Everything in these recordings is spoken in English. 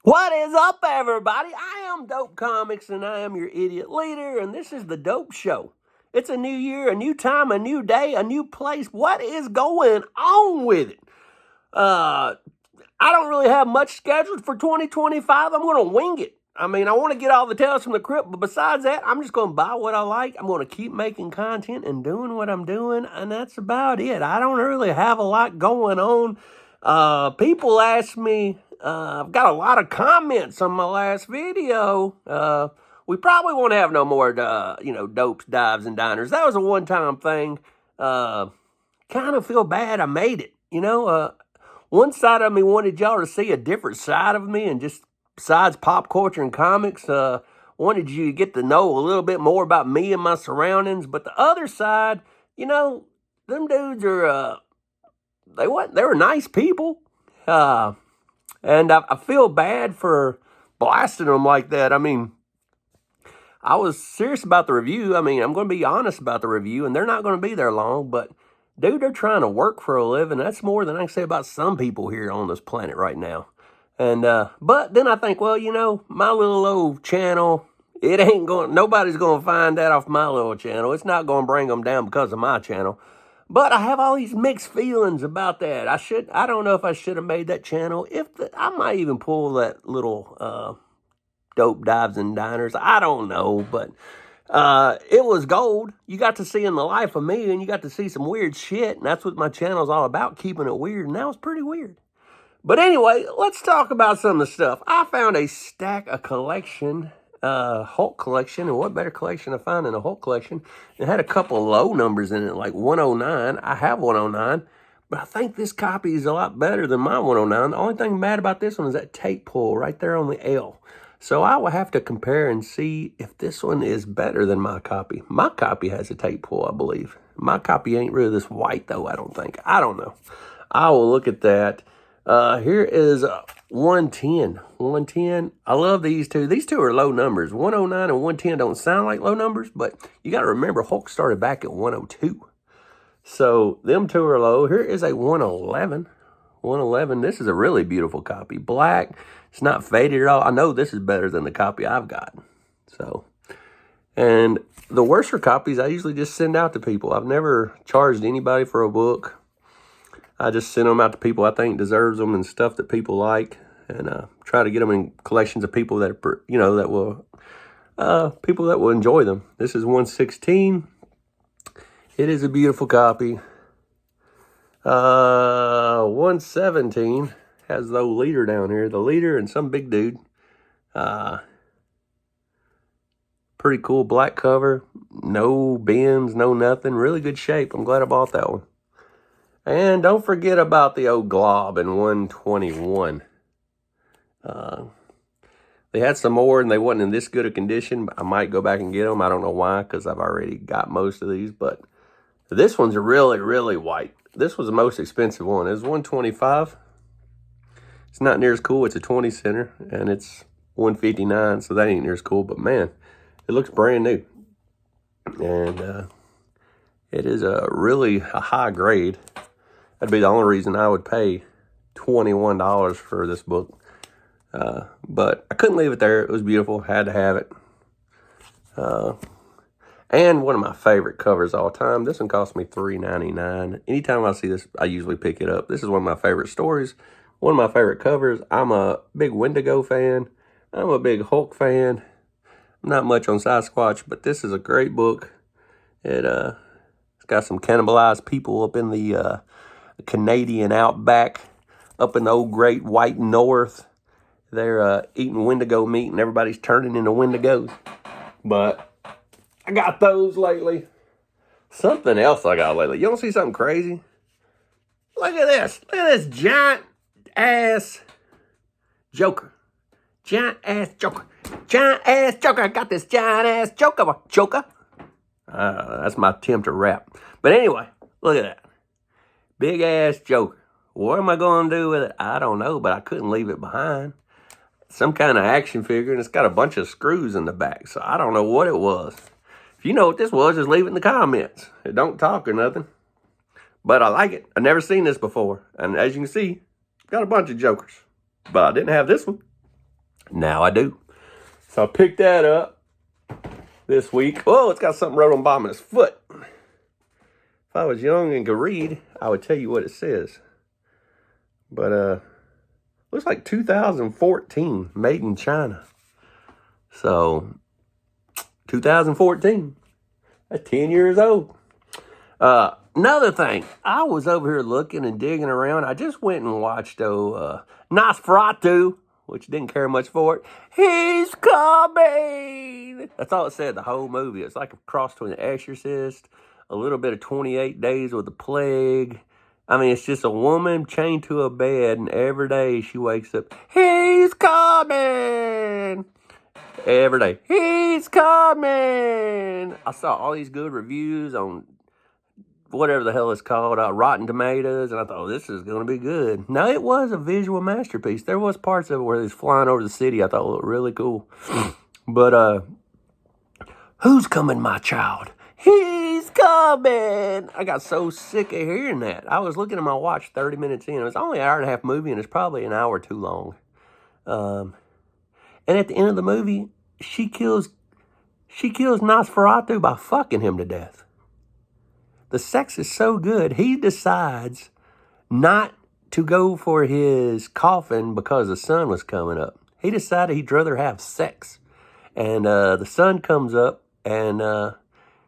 What is up, everybody? I am Dope Comics, and I am your idiot leader, and this is the Dope Show. It's a new year, a new time, a new day, a new place. What is going on with it? I don't really have much scheduled for 2025. I'm going to wing it. I mean, I want to get all the tales from the crypt, but besides that, I'm just going to buy what I like. I'm going to keep making content and doing what I'm doing, and that's about it. I don't really have a lot going on. People ask me, I've got a lot of comments on my last video. We probably won't have no more, dopes, dives, and diners. That was a one-time thing. Kind of feel bad I made it, one side of me wanted y'all to see a different side of me, and just besides pop culture and comics, wanted you to get to know a little bit more about me and my surroundings. But the other side, them dudes are, they were nice people. And I feel bad for blasting them like that. I mean, I was serious about the review. I mean, I'm going to be honest about the review, and they're not going to be there long, but dude, they're trying to work for a living. That's more than I can say about some people here on this planet right now. And, but then I think, well, my little old channel, nobody's going to find that off my little channel. It's not going to bring them down because of my channel. But I have all these mixed feelings about that. I don't know if I should have made that channel. I might even pull that little, dope dives and diners. I don't know, but it was gold. You got to see in the life of me, and you got to see some weird shit, and that's what my channel's all about, keeping it weird, and that was pretty weird. But anyway, let's talk about some of the stuff. I found a collection, Hulk collection, and what better collection to find than a Hulk collection? It had a couple low numbers in it, like 109. I have 109, but I think this copy is a lot better than my 109. The only thing bad about this one is that tape pull right there on the L. So I will have to compare and see if this one is better than my copy. My copy has a tape pull, I believe. My copy ain't really this white, though, I don't think. I don't know. I will look at that. Here is 110. 110. I love these two. These two are low numbers. 109 and 110 don't sound like low numbers, but you got to remember Hulk started back at 102. So them two are low. Here is a 111. 111. This is a really beautiful copy. Black. It's not faded at all. I know this is better than the copy I've got. So, and the worser copies I usually just send out to people. I've never charged anybody for a book. I just send them out to people I think deserves them and stuff that people like, and try to get them in collections of people that people that will enjoy them. This is 116. It is a beautiful copy. 117 has the leader down here. The leader and some big dude. Pretty cool black cover. No bends, no nothing. Really good shape. I'm glad I bought that one. And don't forget about the old glob in 121. They had some more and they wasn't in this good a condition. I might go back and get them. I don't know why, because I've already got most of these. But this one's really, really white. This was the most expensive one. It's 125. It's not near as cool. It's a 20 center, and it's 159, so that ain't near as cool. But man, it looks brand new, and it is a really high grade. That'd be the only reason I would pay $21 for this book. But I couldn't leave it there. It was beautiful. Had to have it. And one of my favorite covers all time. This one cost me $3.99. Anytime I see this, I usually pick it up. This is one of my favorite stories. One of my favorite covers. I'm a big Wendigo fan. I'm a big Hulk fan. I'm not much on Sasquatch, but this is a great book. It's got some cannibalized people up in the Canadian outback, up in the old great white north. They're eating Wendigo meat, and everybody's turning into Wendigos. But I got those lately. Something else I got lately. You don't see something crazy? Look at this. Look at this giant ass Joker. Giant ass Joker. Giant ass Joker. I got this giant ass Joker. Joker. That's my attempt to rap. But anyway, look at that. Big ass Joker. What am I going to do with it? I don't know, but I couldn't leave it behind. Some kind of action figure, and it's got a bunch of screws in the back, so I don't know what it was. If you know what this was, just leave it in the comments. It don't talk or nothing. But I like it. I've never seen this before. And as you can see, got a bunch of Jokers. But I didn't have this one. Now I do. So I picked that up this week. Oh, it's got something wrote on the bottom of its foot. If I was young and could read, I would tell you what it says. But looks like 2014, made in China. So 2014, that's 10 years old. Another thing, I was over here looking and digging around. I just went and watched Nosferatu, which didn't care much for it. He's coming. That's all it said, the whole movie. It's like a cross between The Exorcist, a little bit of 28 Days with the Plague. I mean, it's just a woman chained to a bed, and every day she wakes up, he's coming. Every day, he's coming. I saw all these good reviews on whatever the hell it's called, Rotten Tomatoes, and I thought, this is going to be good. Now, it was a visual masterpiece. There was parts of it where he's flying over the city I thought looked really cool. But, who's coming, my child? He's coming. I got so sick of hearing that. I was looking at my watch 30 minutes in. It was only an hour and a half movie, and it's probably an hour too long. And at the end of the movie, she kills Nosferatu by fucking him to death. The sex is so good, he decides not to go for his coffin because the sun was coming up. He decided he'd rather have sex. And the sun comes up, and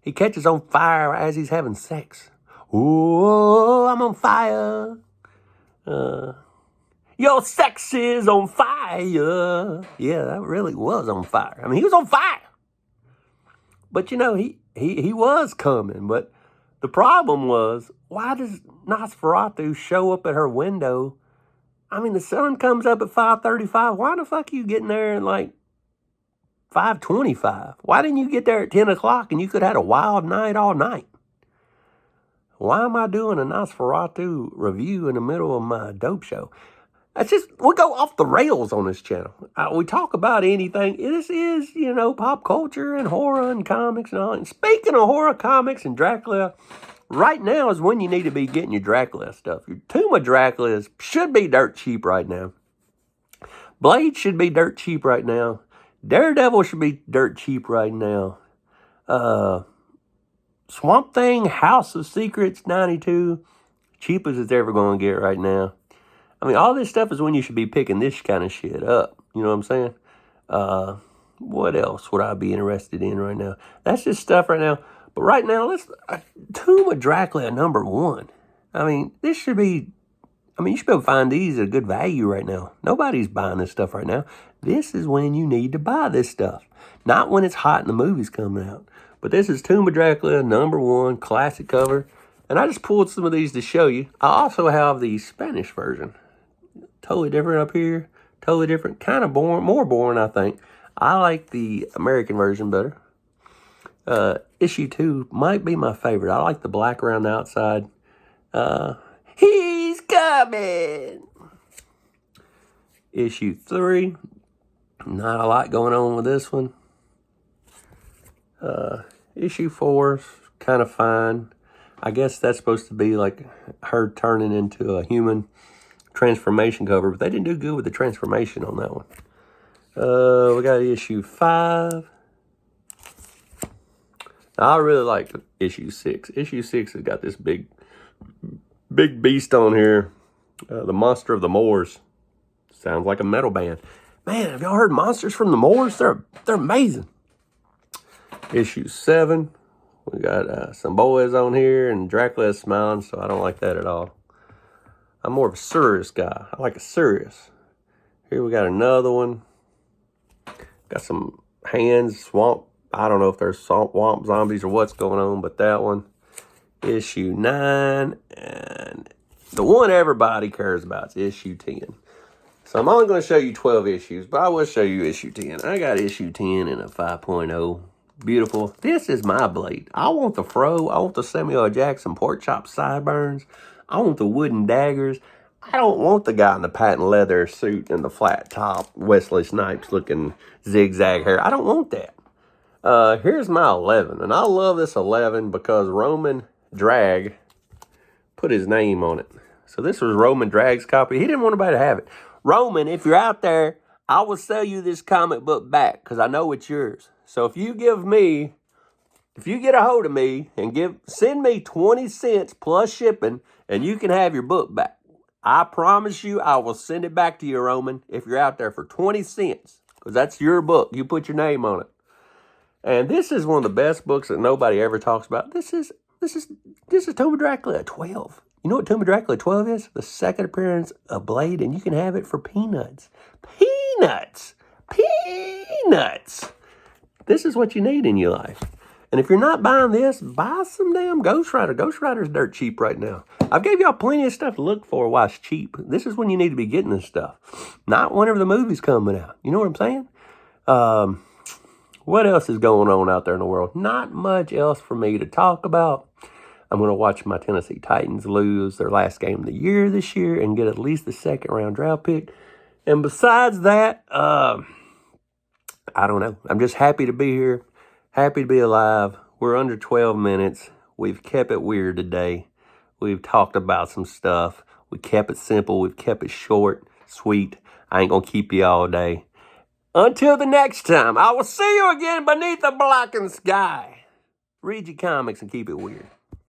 he catches on fire as he's having sex. Ooh, I'm on fire. Your sex is on fire. Yeah, that really was on fire. I mean, he was on fire. But, you know, he was coming. But the problem was, why does Nosferatu show up at her window? I mean, the sun comes up at 5:35. Why the fuck are you getting there at like 5:25? Why didn't you get there at 10 o'clock and you could have had a wild night all night? Why am I doing a Nosferatu review in the middle of my dope show? That's just, we go off the rails on this channel. We talk about anything. This is, you know, pop culture and horror and comics and all. And speaking of horror, comics, and Dracula, right now is when you need to be getting your Dracula stuff. Your Tomb of Dracula should be dirt cheap right now. Blade should be dirt cheap right now. Daredevil should be dirt cheap right now. Swamp Thing, House of Secrets, 92, cheap as it's ever going to get right now. I mean, all this stuff is when you should be picking this kind of shit up. You know what I'm saying? What else would I be interested in right now? That's just stuff right now. But right now, Tomb of Dracula #1. I mean, this should be, you should be able to find these at a good value right now. Nobody's buying this stuff right now. This is when you need to buy this stuff. Not when it's hot and the movie's coming out. But this is Tomb of Dracula #1, classic cover. And I just pulled some of these to show you. I also have the Spanish version. Totally different up here. Totally different. Kind of boring. More boring, I think. I like the American version better. Issue 2 might be my favorite. I like the black around the outside. He's coming! Issue 3. Not a lot going on with this one. Issue 4's kind of fine. I guess that's supposed to be like her turning into a human transformation cover, but they didn't do good with the transformation on that one. We got issue 5. I really like issue 6. Issue 6 has got this big beast on here. The Monster of the Moors. Sounds like a metal band. Man, have y'all heard Monsters from the Moors? They're amazing. Issue 7. We got some boys on here, and Dracula is smiling, so I don't like that at all. I'm more of a serious guy. I like a serious. Here we got another one. Got some hands, swamp. I don't know if there's swamp zombies or what's going on, but that one. Issue 9. And the one everybody cares about is issue 10. So I'm only going to show you 12 issues, but I will show you issue 10. I got issue 10 in a 5.0. Beautiful. This is my blade. I want the fro. I want the Samuel L. Jackson pork chop sideburns. I want the wooden daggers. I don't want the guy in the patent leather suit and the flat top, Wesley Snipes looking zigzag hair. I don't want that. Here's my 11. And I love this 11 because Roman Drag put his name on it. So this was Roman Drag's copy. He didn't want anybody to have it. Roman, if you're out there, I will sell you this comic book back because I know it's yours. So if you get a hold of me and send me 20 cents plus shipping, and you can have your book back. I promise you I will send it back to you, Roman, if you're out there for 20 cents. Because that's your book. You put your name on it. And this is one of the best books that nobody ever talks about. This is Tomb of Dracula 12. You know what Tomb of Dracula 12 is? The second appearance of Blade, and you can have it for peanuts. Peanuts! Peanuts! This is what you need in your life. And if you're not buying this, buy some damn Ghost Rider. Ghost Rider's dirt cheap right now. I've gave y'all plenty of stuff to look for while it's cheap. This is when you need to be getting this stuff. Not whenever the movie's coming out. You know what I'm saying? What else is going on out there in the world? Not much else for me to talk about. I'm going to watch my Tennessee Titans lose their last game of the year this year and get at least the second round draft pick. And besides that, I don't know. I'm just happy to be here. Happy to be alive. We're under 12 minutes. We've kept it weird today. We've talked about some stuff. We kept it simple. We've kept it short, sweet. I ain't going to keep you all day. Until the next time, I will see you again beneath the blackened sky. Read your comics and keep it weird.